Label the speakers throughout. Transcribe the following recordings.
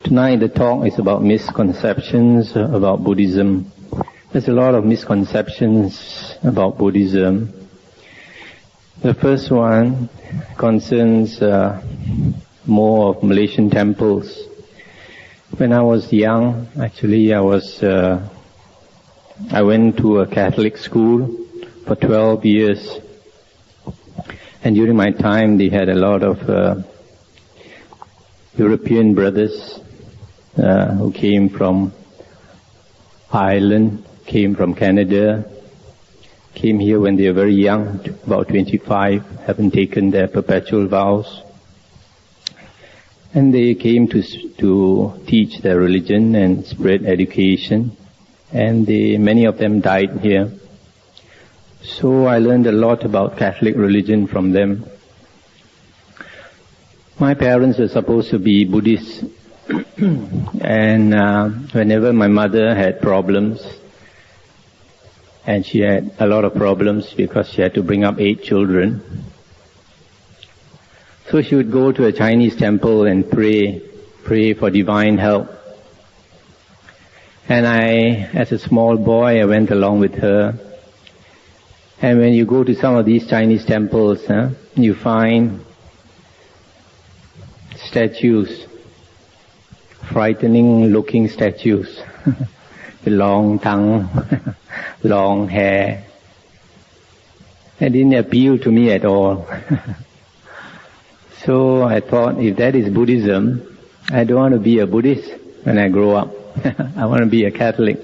Speaker 1: Tonight the talk is about misconceptions about Buddhism. There's a lot of misconceptions about Buddhism. The first one concerns more of Malaysian temples. When I was young, actually I went to a Catholic school for 12 years. And during my time they had a lot of European brothers who came from Ireland, came from Canada, came here when they were very young, about 25, haven't taken their perpetual vows. And they came to teach their religion and spread education. And many of them died here. So I learned a lot about Catholic religion from them. My parents were supposed to be Buddhists. And whenever my mother had problems, and she had a lot of problems because she had to bring up 8 children, so she would go to a Chinese temple and pray for divine help. And as a small boy, I went along with her. And when you go to some of these Chinese temples, you find statues, frightening looking statues, with long tongue, long hair. It didn't appeal to me at all. So I thought, if that is Buddhism, I don't want to be a Buddhist when I grow up. I want to be a Catholic.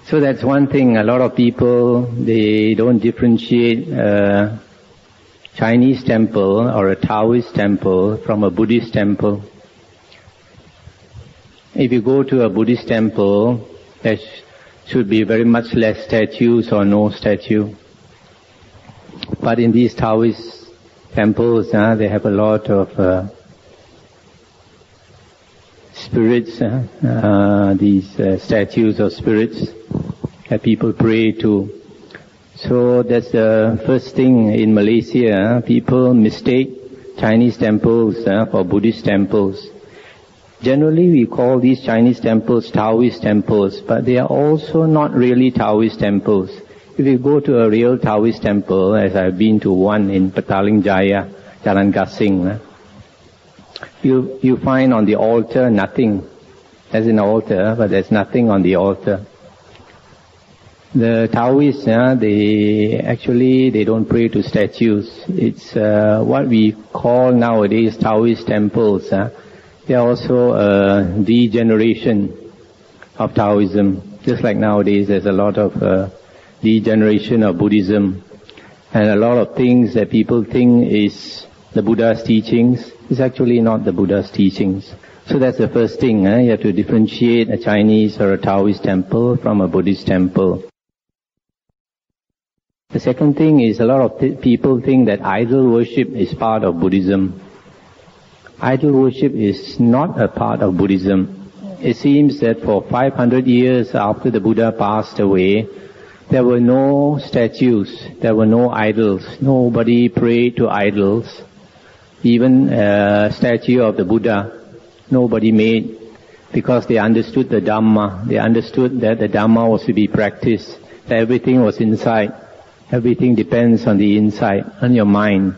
Speaker 1: So that's one thing. A lot of people, they don't differentiate a Chinese temple or a Taoist temple from a Buddhist temple. If you go to a Buddhist temple, there should be very much less statues or no statue. But in these Taoist temples, they have a lot of spirits, these statues of spirits that people pray to. So that's the first thing in Malaysia. People mistake Chinese temples for Buddhist temples. Generally we call these Chinese temples Taoist temples, but they are also not really Taoist temples. If you go to a real Taoist temple, as I've been to one in Petaling Jaya, Jalan Gasing, you find on the altar nothing. There's an altar, but there's nothing on the altar. The Taoists, they don't pray to statues. It's what we call nowadays Taoist temples. They are also a degeneration of Taoism. Just like nowadays there's a lot of degeneration of Buddhism. And a lot of things that people think is the Buddha's teachings is actually not the Buddha's teachings. So that's the first thing. You have to differentiate a Chinese or a Taoist temple from a Buddhist temple. The second thing is a lot of people think that idol worship is part of Buddhism. Idol worship is not a part of Buddhism. It seems that for 500 years after the Buddha passed away, there were no statues, there were no idols. Nobody prayed to idols. Even a statue of the Buddha, nobody made, because they understood the Dhamma. They understood that the Dhamma was to be practiced, that everything was inside. Everything depends on the inside, on your mind,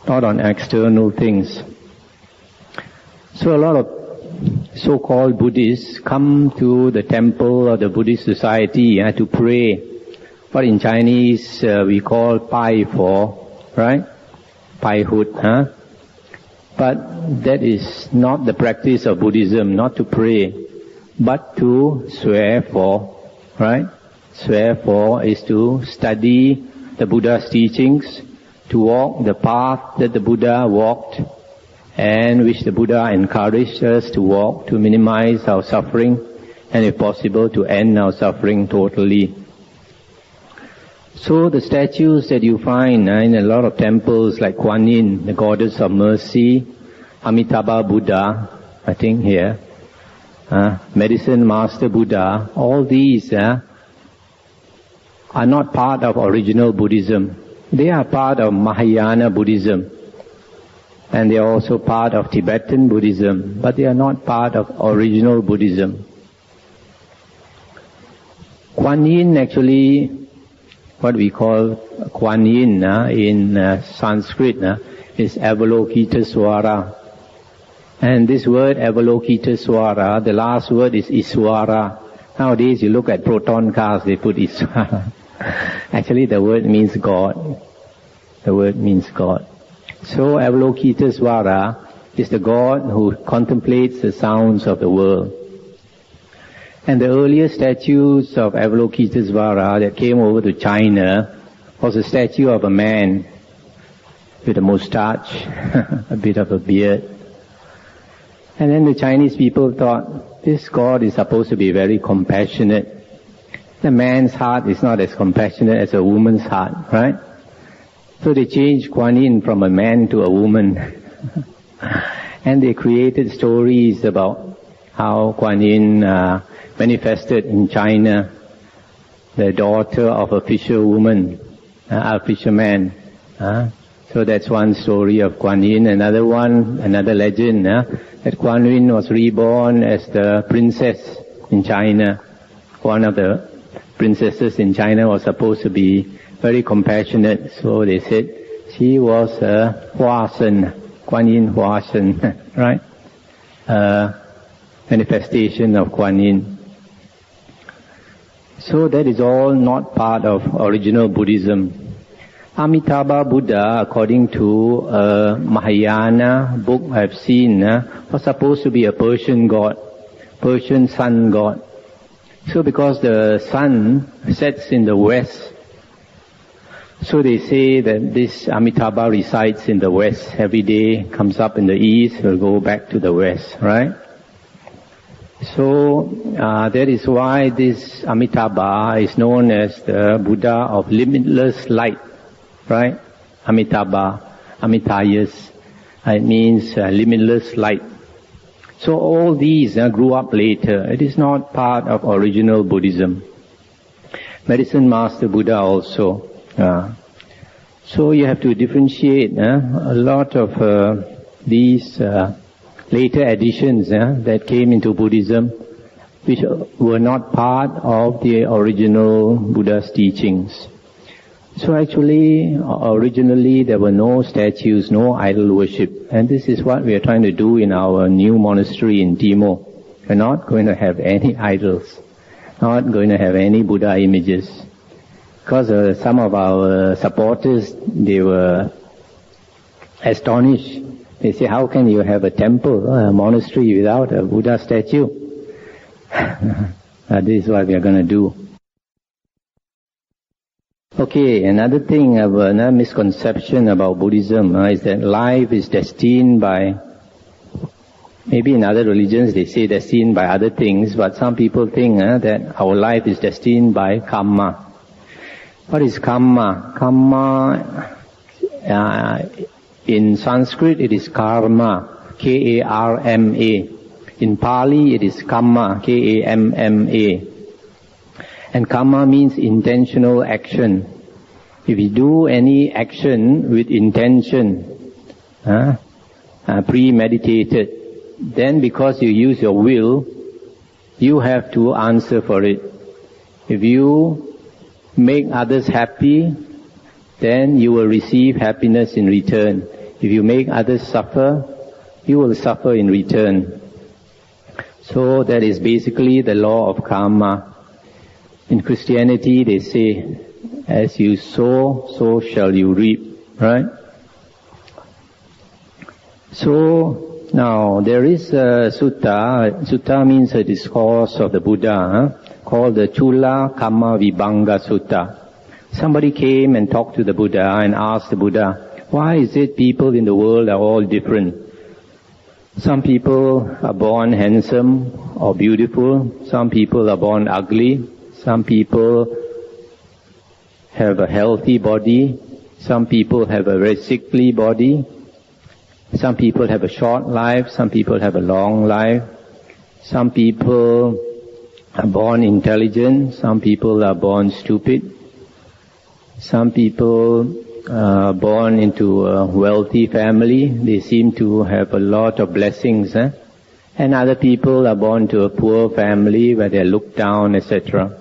Speaker 1: not on external things. So a lot of so-called Buddhists come to the temple or the Buddhist society to pray. What in Chinese we call Pai Fo, right? Pai Hut, But that is not the practice of Buddhism, not to pray, but to swear for, right? Swear for is to study the Buddha's teachings, to walk the path that the Buddha walked, and which the Buddha encouraged us to walk, to minimize our suffering, and if possible to end our suffering totally. So the statues that you find in a lot of temples like Kuan Yin, the goddess of mercy, Amitabha Buddha, I think here, Medicine Master Buddha, all these are not part of original Buddhism. They are part of Mahayana Buddhism. and they are also part of Tibetan Buddhism, but they are not part of original Buddhism. Kuan Yin actually, what we call Kuan Yin in Sanskrit is Avalokitesvara. And this word Avalokitesvara, the last word is Iswara. Nowadays you look at proton cars, they put Iswara. Actually the word means God. The word means God. So Avalokitesvara is the God who contemplates the sounds of the world. And the earliest statues of Avalokitesvara that came over to China was a statue of a man with a moustache, a bit of a beard. And then the Chinese people thought, this God is supposed to be very compassionate. The man's heart is not as compassionate as a woman's heart, right? So they changed Kuan Yin from a man to a woman. And they created stories about how Kuan Yin manifested in China, the daughter of a fisherwoman, a fisherman. So that's one story of Kuan Yin. Another one, another legend, that Kuan Yin was reborn as the princess in China. One of the princesses in China was supposed to be very compassionate, so they said she was a Hua Shen, Kuan Yin Hua Shen, right? Manifestation of Kuan Yin. So that is all not part of original Buddhism. Amitabha Buddha, according to a Mahayana book I've seen, was supposed to be a Persian god, Persian sun god. So because the sun sets in the west, so they say that this Amitabha resides in the west every day, comes up in the east, will go back to the west, right? So that is why this Amitabha is known as the Buddha of limitless light, right? Amitabha, Amitayas, it means limitless light. So all these grew up later. It is not part of original Buddhism. Medicine Master Buddha also. So you have to differentiate a lot of these later additions that came into Buddhism, which were not part of the original Buddha's teachings. So actually, originally there were no statues, no idol worship, and this is what we are trying to do in our new monastery in Timor. We're not going to have any idols, not going to have any Buddha images. Because some of our supporters, they were astonished. They say, how can you have a temple, a monastery without a Buddha statue? This is what we are going to do. Okay, another thing, another misconception about Buddhism is that life is destined by, maybe in other religions they say destined by other things, but some people think that our life is destined by karma. What is karma? Karma, in Sanskrit it is karma, K-A-R-M-A. In Pali it is kamma, K-A-M-M-A. And karma means intentional action. If you do any action with intention, premeditated, then because you use your will, you have to answer for it. If you make others happy, then you will receive happiness in return. If you make others suffer, you will suffer in return. So that is basically the law of karma. In Christianity, they say, as you sow, so shall you reap, right? So, now, there is a sutta. Sutta means a discourse of the Buddha, called the Chula Kamma Vibhanga Sutta. Somebody came and talked to the Buddha and asked the Buddha, why is it people in the world are all different? Some people are born handsome or beautiful. Some people are born ugly. Some people have a healthy body. Some people have a very sickly body. Some people have a short life. Some people have a long life. Some people are born intelligent. Some people are born stupid. Some people born into a wealthy family, they seem to have a lot of blessings, and other people are born to a poor family where they are looked down, etc.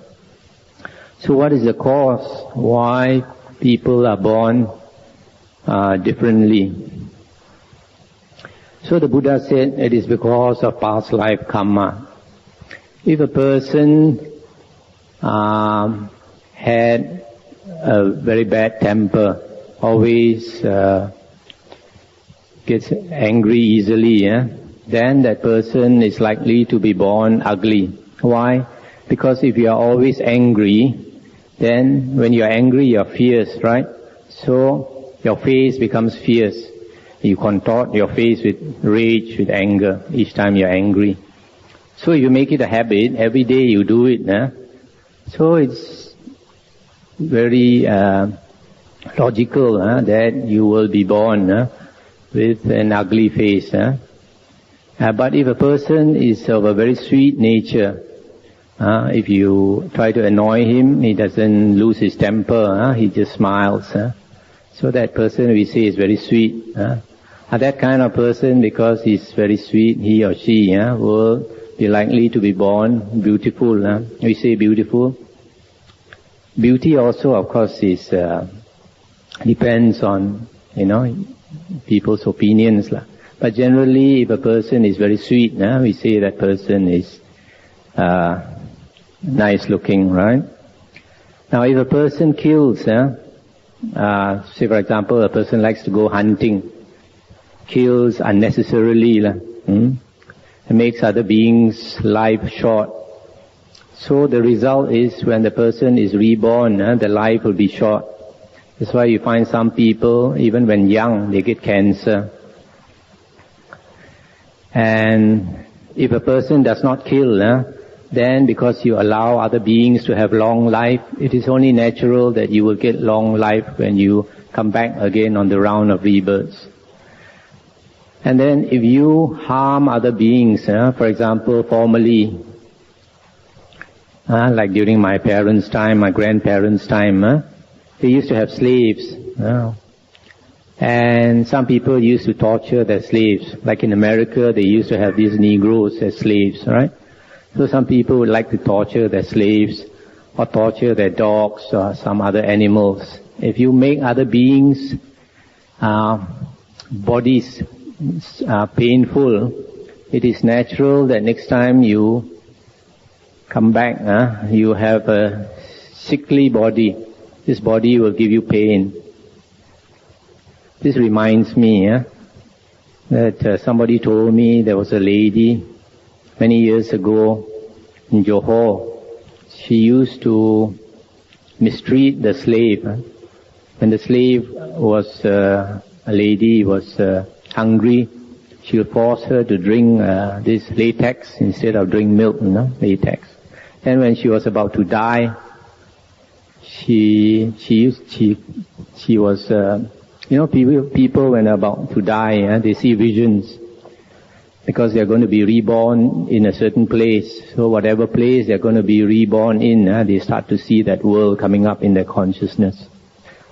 Speaker 1: So what is the cause why people are born differently? So the Buddha said it is because of past life karma. If a person had a very bad temper, always gets angry easily, then that person is likely to be born ugly. Why? Because if you are always angry, then when you are angry, you are fierce, right? So your face becomes fierce. You contort your face with rage, with anger, each time you are angry. So if you make it a habit, every day you do it, so it's very logical that you will be born with an ugly face. But if a person is of a very sweet nature, if you try to annoy him, he doesn't lose his temper, he just smiles. So that person we say is very sweet. That kind of person, because he's very sweet, he or she will be likely to be born beautiful. We say beautiful. Beauty also, of course, is depends on people's opinions. But generally, if a person is very sweet, we say that person is nice looking, right? Now, if a person kills, say for example, a person likes to go hunting, kills unnecessarily, and makes other beings' life short. So the result is when the person is reborn, the life will be short. That's why you find some people, even when young, they get cancer. And if a person does not kill, then because you allow other beings to have long life, it is only natural that you will get long life when you come back again on the round of rebirths. And then if you harm other beings, for example, formerly, like during my parents' time, my grandparents' time, they used to have slaves. And some people used to torture their slaves. Like in America, they used to have these Negroes as slaves, right? So some people would like to torture their slaves or torture their dogs or some other animals. If you make other beings' bodies painful, it is natural that next time you come back, you have a sickly body. This body will give you pain. This reminds me that somebody told me there was a lady many years ago in Johor. She used to mistreat the slave. When the slave was a lady was hungry, she would force her to drink this latex instead of drink milk, latex. Then when she was about to die, she was people when they're about to die, they see visions because they're going to be reborn in a certain place. So whatever place they're going to be reborn in, they start to see that world coming up in their consciousness.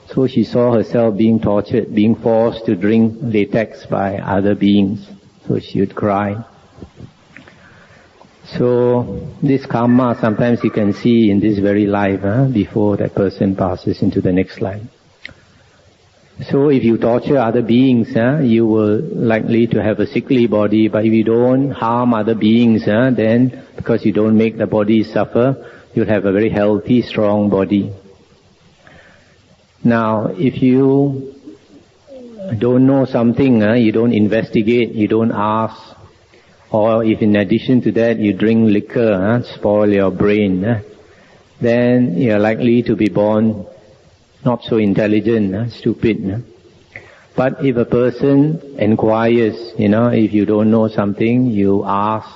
Speaker 1: So she saw herself being tortured, being forced to drink latex by other beings. So she would cry. So this karma sometimes you can see in this very life, before that person passes into the next life. So if you torture other beings, you will likely to have a sickly body. But if you don't harm other beings, then because you don't make the body suffer, you'll have a very healthy, strong body. Now, if you don't know something, you don't investigate, you don't ask, or if in addition to that you drink liquor, spoil your brain, then you're likely to be born not so intelligent, stupid. But if a person inquires, if you don't know something, you ask,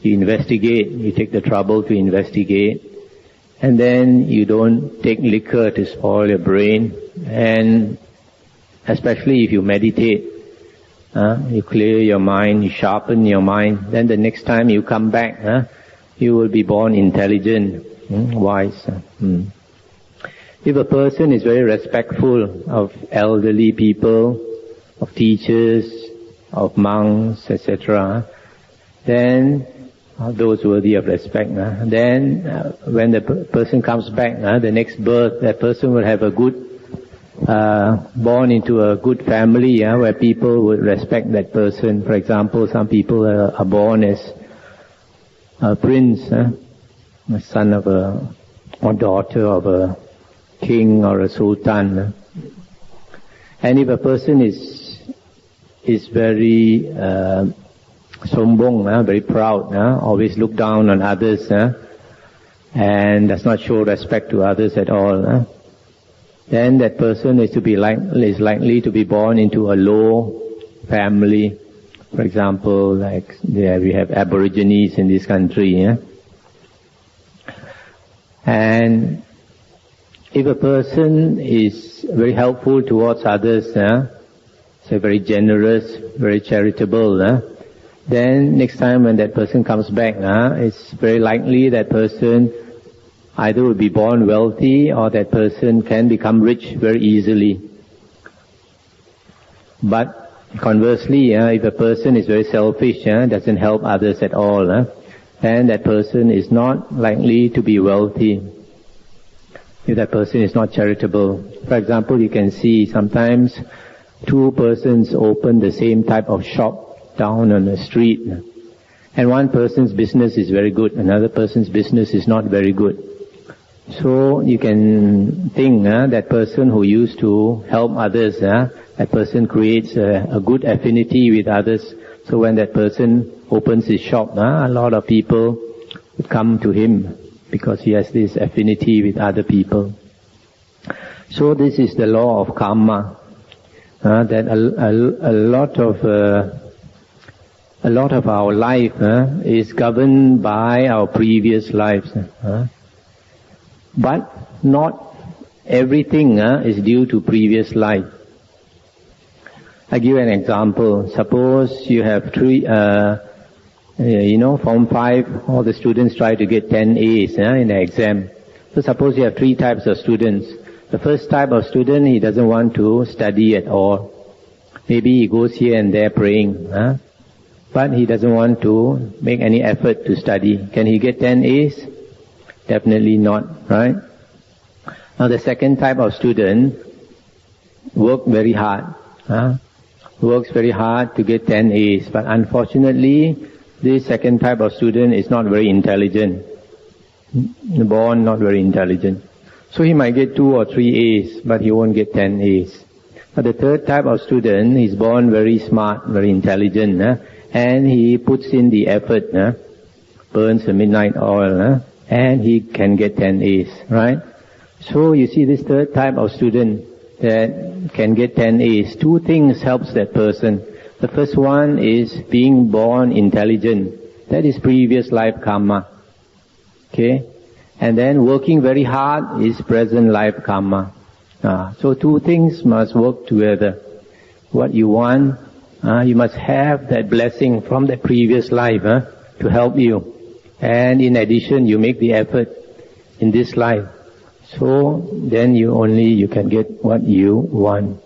Speaker 1: you investigate, you take the trouble to investigate, and then you don't take liquor to spoil your brain, and especially if you meditate, you clear your mind, you sharpen your mind, then the next time you come back, you will be born intelligent, wise. If a person is very respectful of elderly people, of teachers, of monks, etc., then those worthy of respect. Then when the person comes back, the next birth, that person will have a good, born into a good family, where people would respect that person. For example, some people are born as a prince, a son of or daughter of a king or a sultan. And if a person is very sombong, very proud, always look down on others, and does not show respect to others at all, then that person is likely to be born into a low family. For example, like there we have Aborigines in this country, and if a person is very helpful towards others, so very generous, very charitable, then next time when that person comes back, it's very likely that person either will be born wealthy or that person can become rich very easily. But conversely, if a person is very selfish, doesn't help others at all, then that person is not likely to be wealthy. If that person is not charitable. For example, you can see sometimes two persons open the same type of shop down on the street, and one person's business is very good, another person's business is not very good. So you can think that person who used to help others, that person creates a good affinity with others. So when that person opens his shop, a lot of people would come to him because he has this affinity with other people. So this is the law of karma, that a lot of our life is governed by our previous lives. But not everything is due to previous life. I give an example. Suppose you have Form 5, all the students try to get 10 A's in the exam. So suppose you have three types of students. The first type of student, he doesn't want to study at all. Maybe he goes here and there praying, but he doesn't want to make any effort to study. Can he get 10 A's? Definitely not, right? Now the second type of student works very hard to get 10 A's, but unfortunately this second type of student is not very intelligent, born not very intelligent. So he might get 2 or 3 A's, but he won't get 10 A's. But the third type of student is born very smart, very intelligent, and he puts in the effort, burns the midnight oil, and he can get 10 A's, right? So you see this third type of student that can get 10 A's, two things helps that person. The first one is being born intelligent. That is previous life karma. Okay? And then working very hard is present life karma. So two things must work together. What you want, you must have that blessing from the previous life to help you. And in addition, you make the effort in this life. So then you can get what you want.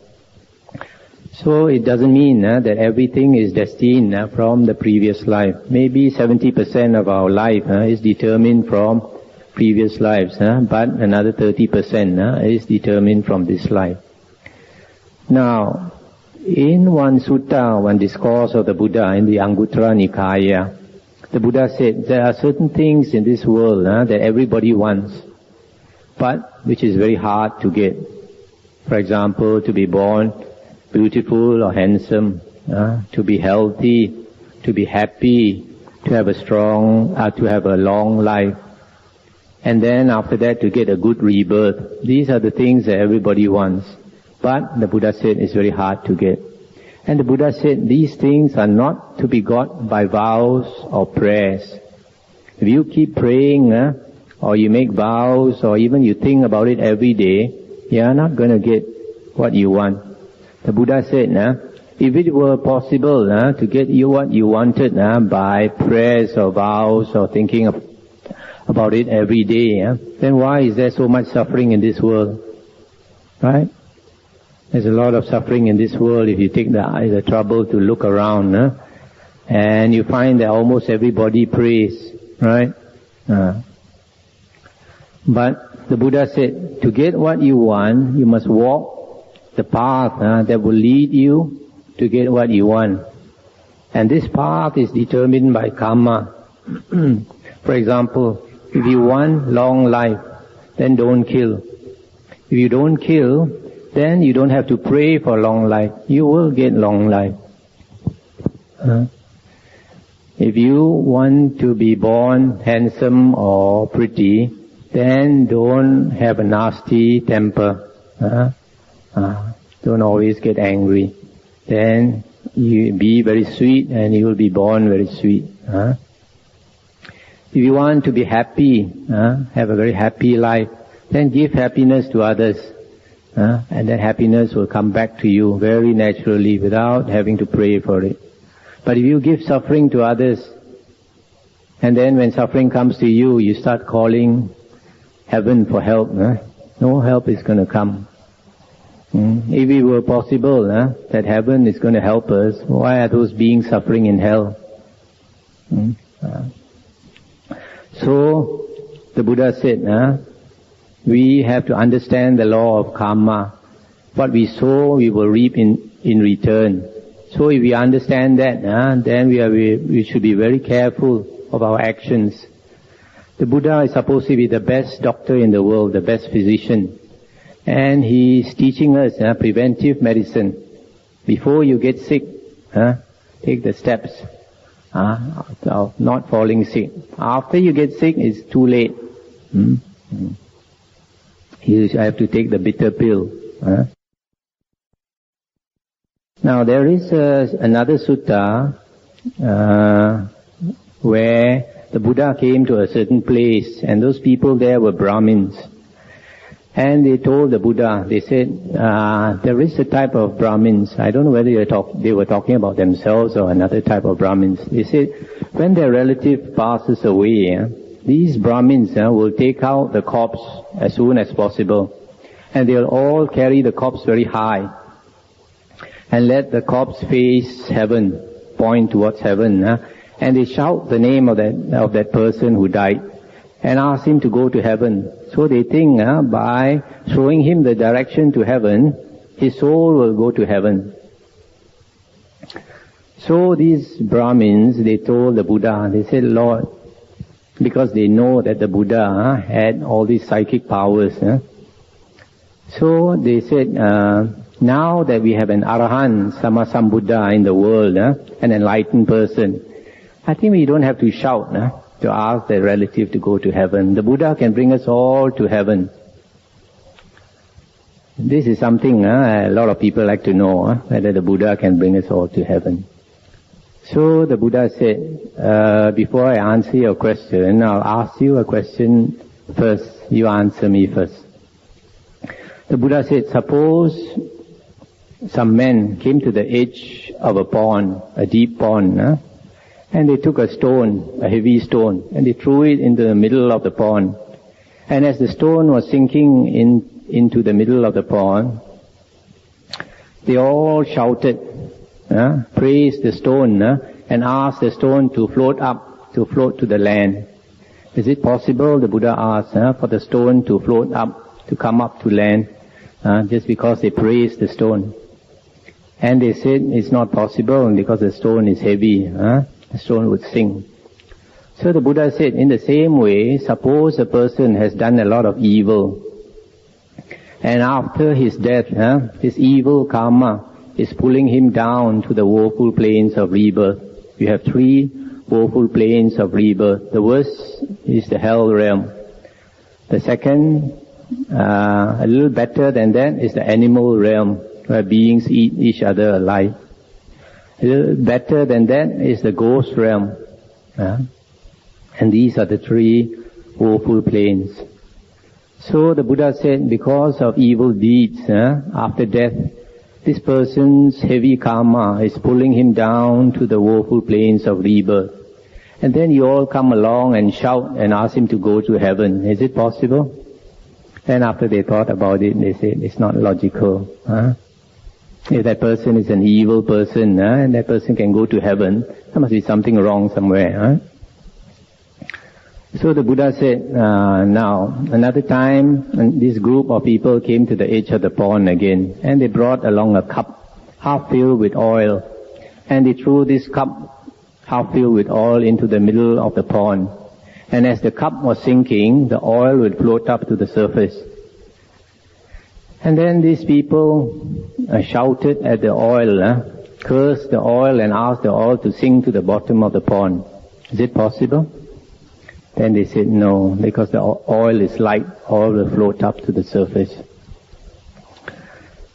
Speaker 1: So it doesn't mean that everything is destined from the previous life. Maybe 70% of our life is determined from previous lives, but another 30% is determined from this life. Now, in one sutta, one discourse of the Buddha in the Anguttara Nikaya, the Buddha said there are certain things in this world that everybody wants, but which is very hard to get. For example, to be born beautiful or handsome, to be healthy, to be happy, to have a long life. And then after that to get a good rebirth. These are the things that everybody wants. But the Buddha said it's very hard to get. And the Buddha said these things are not to be got by vows or prayers. If you keep praying, or you make vows, or even you think about it every day, you are not going to get what you want. The Buddha said, if it were possible to get you what you wanted by prayers or vows or thinking about it every day, then why is there so much suffering in this world? Right? There's a lot of suffering in this world if you take the trouble to look around, and you find that almost everybody prays, right? But the Buddha said, to get what you want, you must walk the path that will lead you to get what you want. And this path is determined by karma. For example, if you want long life, then don't kill. If you don't kill, then you don't have to pray for long life. You will get long life. If you want to be born handsome or pretty, then don't have a nasty temper. Don't always get angry. Then you be very sweet and you will be born very sweet. If you want to be happy, have a very happy life, then give happiness to others. And that happiness will come back to you very naturally without having to pray for it. But if you give suffering to others, and then when suffering comes to you, you start calling heaven for help, no help is going to come. If it were possible that heaven is going to help us, why are those beings suffering in hell? So, the Buddha said, we have to understand the law of karma. What we sow, we will reap in return. So if we understand that, then we should be very careful of our actions. The Buddha is supposed to be the best doctor in the world, the best physician. And he is teaching us preventive medicine. Before you get sick, take the steps of not falling sick. After you get sick, it's too late. You have to take the bitter pill. Now there is another sutta where the Buddha came to a certain place, and those people there were Brahmins. And they told the Buddha, they said, there is a type of Brahmins, I don't know whether they were talking about themselves or another type of Brahmins. They said, when their relative passes away, these Brahmins will take out the corpse as soon as possible. And they'll all carry the corpse very high. And let the corpse face heaven, point towards heaven. And they shout the name of that person who died and ask him to go to heaven. So they think by showing him the direction to heaven, his soul will go to heaven. So these Brahmins, they told the Buddha, they said, Lord, because they know that the Buddha had all these psychic powers. So they said, now that we have an Arahant, Sammasambuddha in the world, an enlightened person, I think we don't have to shout to ask the relative to go to heaven. The Buddha can bring us all to heaven. This is something a lot of people like to know, whether the Buddha can bring us all to heaven. So the Buddha said, before I answer your question, I'll ask you a question first. You answer me first. The Buddha said, suppose some men came to the edge of a pond, a deep pond, and they took a stone, a heavy stone, and they threw it into the middle of the pond. And as the stone was sinking into the middle of the pond, they all shouted, praised the stone, and asked the stone to float to the land. Is it possible, the Buddha asked, for the stone to float up, to come up to land, just because they praised the stone? And they said it's not possible because the stone is heavy, the stone would sink. So the Buddha said, in the same way, suppose a person has done a lot of evil, and after his death, his evil karma is pulling him down to the woeful plains of rebirth. You have 3 woeful plains of rebirth. The worst is the hell realm. The second, a little better than that, is the animal realm, where beings eat each other alive. A little better than that is the ghost realm. And these are the 3 woeful plains. So the Buddha said, because of evil deeds, after death, this person's heavy karma is pulling him down to the woeful plains of rebirth. And then you all come along and shout and ask him to go to heaven. Is it possible? Then after they thought about it, they said, it's not logical. If that person is an evil person, and that person can go to heaven, there must be something wrong somewhere. So the Buddha said, now, another time, this group of people came to the edge of the pond again, and they brought along a cup half filled with oil, and they threw this cup half filled with oil into the middle of the pond. And as the cup was sinking, the oil would float up to the surface. And then these people shouted at the oil, cursed the oil and asked the oil to sink to the bottom of the pond. Is it possible? Then they said no, because the oil is light, oil will float up to the surface.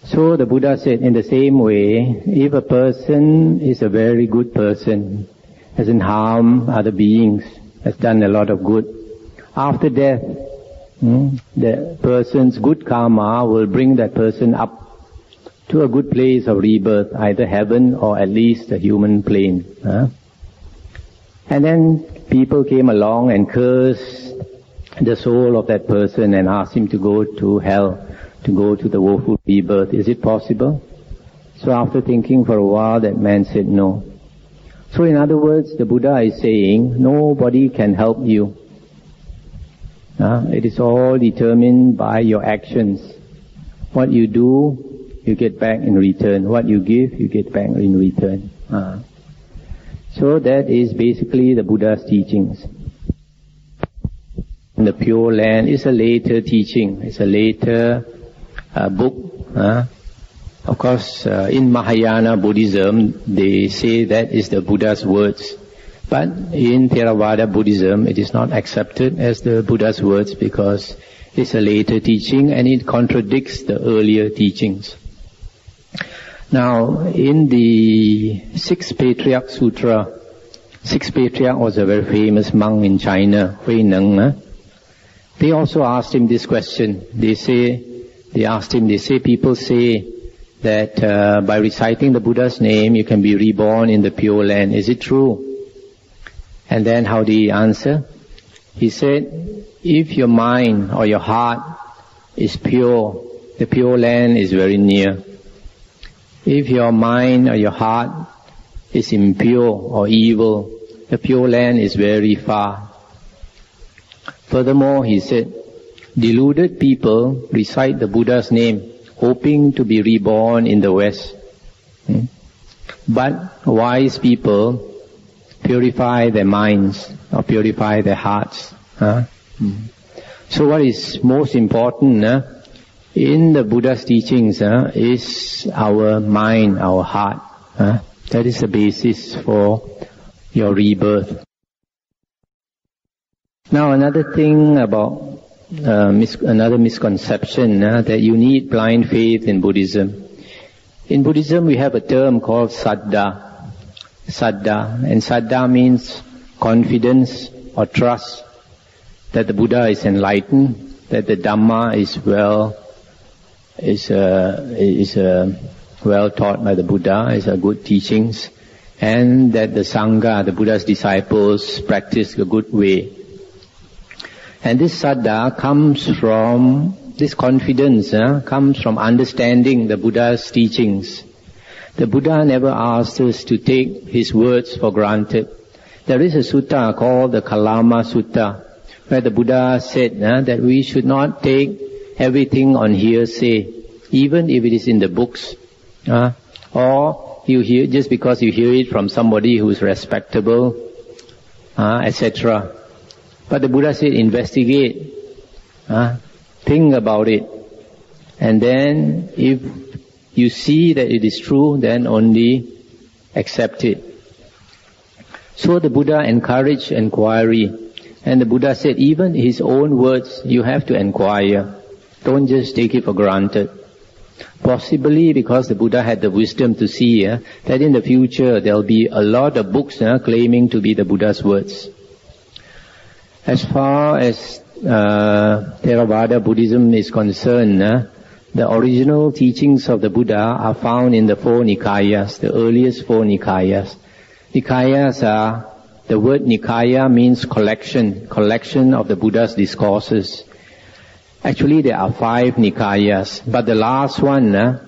Speaker 1: So the Buddha said, in the same way, if a person is a very good person, hasn't harmed other beings, has done a lot of good, after death, the person's good karma will bring that person up to a good place of rebirth, either heaven or at least a human plane. And then people came along and cursed the soul of that person and asked him to go to hell, to go to the woeful rebirth. Is it possible? So after thinking for a while, that man said no. So in other words, the Buddha is saying, nobody can help you. It is all determined by your actions. What you do, you get back in return. What you give, you get back in return. So that is basically the Buddha's teachings. The Pure Land is a later teaching. It's a later book. Of course, in Mahayana Buddhism, they say that is the Buddha's words. But in Theravada Buddhism, it is not accepted as the Buddha's words because it's a later teaching and it contradicts the earlier teachings. Now, in the Sixth Patriarch Sutra, Sixth Patriarch was a very famous monk in China, Hui Neng. They also asked him this question. They say, people say that by reciting the Buddha's name, you can be reborn in the Pure Land. Is it true? And then how did he answer? He said, if your mind or your heart is pure, the Pure Land is very near. If your mind or your heart is impure or evil, the Pure Land is very far. Furthermore, he said, deluded people recite the Buddha's name, hoping to be reborn in the West. But wise people purify their minds or purify their hearts. So what is most important in the Buddha's teachings is our mind, our heart. That is the basis for your rebirth. Now another thing about another misconception that you need blind faith in Buddhism. In Buddhism we have a term called saddha. Saddha, and saddha means confidence or trust that the Buddha is enlightened, that the Dhamma is well taught by the Buddha, is a good teachings, and that the Sangha, the Buddha's disciples, practice a good way. And this saddha comes from, this confidence comes from understanding the Buddha's teachings. The Buddha never asked us to take his words for granted. There is a sutta called the Kalama Sutta, where the Buddha said that we should not take everything on hearsay, even if it is in the books, or you hear just because you hear it from somebody who is respectable, etc. But the Buddha said, investigate, think about it, and then if you see that it is true, then only accept it. So the Buddha encouraged inquiry, and the Buddha said even his own words you have to inquire. Don't just take it for granted. Possibly because the Buddha had the wisdom to see that in the future there will be a lot of books claiming to be the Buddha's words. As far as Theravada Buddhism is concerned, the original teachings of the Buddha are found in the 4 Nikayas, the earliest 4 Nikayas. Nikayas are, the word Nikaya means collection of the Buddha's discourses. Actually, there are 5 Nikayas, but the last one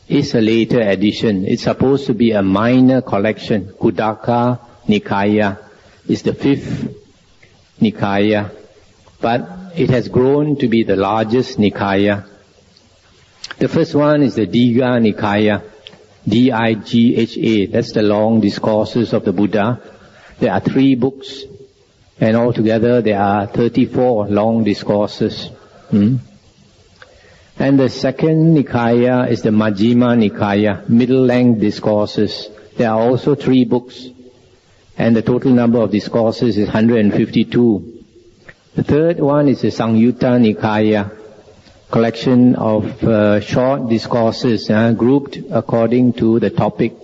Speaker 1: is a later addition. It's supposed to be a minor collection. Khuddaka Nikaya is the 5th Nikaya, but it has grown to be the largest Nikaya. The first one is the Digha Nikaya, D-I-G-H-A. That's the long discourses of the Buddha. There are 3 books, and altogether there are 34 long discourses. And the second Nikaya is the Majjhima Nikaya, middle-length discourses. There are also 3 books, and the total number of discourses is 152. The third one is the Sangyutta Nikaya, collection of short discourses grouped according to the topic.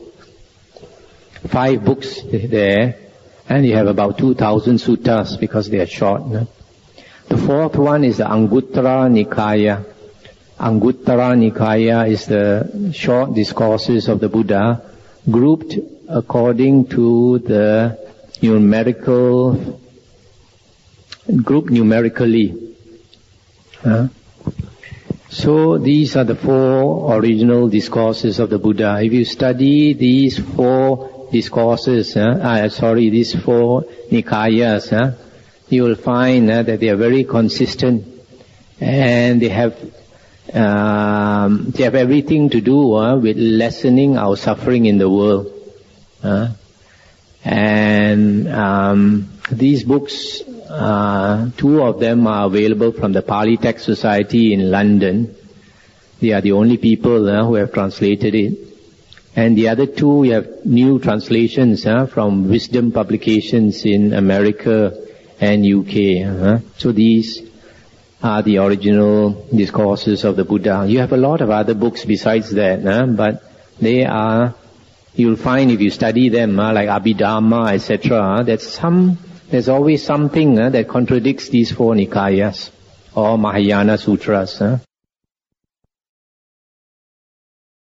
Speaker 1: 5 books there, and you have about 2,000 suttas because they are short. The fourth one is the Anguttara Nikaya. Anguttara Nikaya is the short discourses of the Buddha grouped according to the numerically. So these are the 4 original discourses of the Buddha. If you study these 4 discourses, these 4 Nikayas, you will find that they are very consistent, and they have everything to do with lessening our suffering in the world. These books, 2 of them are available from the Pali Text Society in London. They are the only people who have translated it. And the other 2, we have new translations from Wisdom Publications in America and UK. So these are the original discourses of the Buddha. You have a lot of other books besides that, but they are, you'll find if you study them, like Abhidhamma, etc., there's always something that contradicts these 4 Nikayas, or Mahayana Sutras.